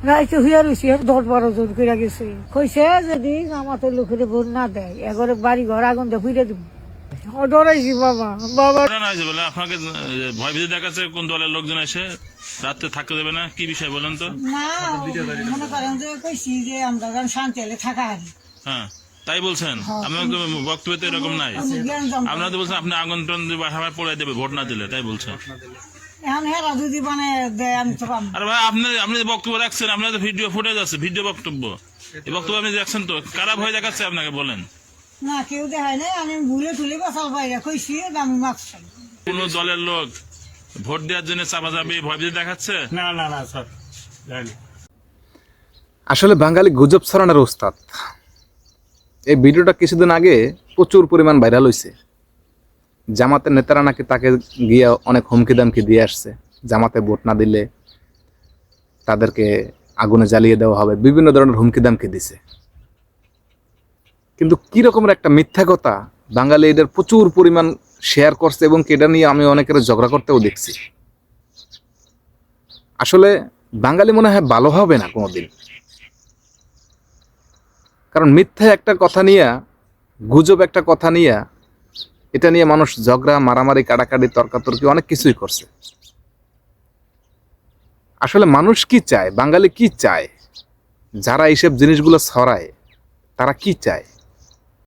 রাইতে হইয়া রয়েছি 10-12 জন করে গেছে, কইছে যদি আমাদের লোকের ভোট না দেয় এগরে বাড়ি ঘর আগুন দিয়ে ফিরে দিব। ডরাইছি বাবা বাবা। বলে আপনাকে ভয় ভীতি দেখাচ্ছে কোন দলের লোকজন এসে রাত্রে থাকতে দেবে না, কি বিষয় বলেন তো? না মনে করেন যে কইছি যে আমরা শান্তি হলে থাকা আর হ্যাঁ তাই বলছেন? আপনার তো বক্তব্য তো এরকম নাই। আপনারা তো বলছেন আপনি আগুন টন বাসায় পড়ে দেবে ভোট না দিলে, তাই বলছেন। এখন হেরা যদি মানে দেয় আমি তো পাবো। আরে ভাই আপনি যে বক্তব্য রাখছেন, আপনার তো ভিডিও ফুটেজ আছে, ভিডিও বক্তব্য, এই বক্তব্য আপনি রাখছেন তো, কারা ভয় দেখাচ্ছে আপনাকে বলেন? না কেউ দেখায় নাই, আমি ভুলে টুলে বাসাল বাইরে কইছি আমি মাছ কোন দলের লোক ভোট দেওয়ার জন্য চাপাচাপি ভয় ভীতি দেখাচ্ছে? না না না স্যার জানি। আসলে বাঙালি গুজব ছড়ানোর ওস্তাদ। এই ভিডিওটা কিছুদিন আগে প্রচুর পরিমাণ ভাইরাল হয়েছে। জামাতের নেতারা নাকি তাকে গিয়ে অনেক হুমকি দামকি দিয়ে আসছে, জামাতে ভোট না দিলে তাদেরকে আগুনে জ্বালিয়ে দেওয়া হবে, বিভিন্ন ধরনের হুমকি দামকি দিছে। কিন্তু কি রকমের একটা মিথ্যা কথা বাঙালি এদের প্রচুর পরিমাণ শেয়ার করছে, এবং এটা নিয়ে আমি অনেকের ঝগড়া করতেও দেখছি। আসলে বাঙালি মনে হয় ভালো হবে না কোনোদিন, কারণ মিথ্যা একটা কথা নিয়ে, গুজব একটা কথা নিয়ে, এটা নিয়ে মানুষ ঝগড়া মারামারি কাটাকাটি তর্কাতর্কি অনেক কিছুই করছে। আসলে মানুষ কি চায়, বাঙালি কি চায়, যারা এইসব জিনিসগুলো ছড়ায় তারা কি চায়?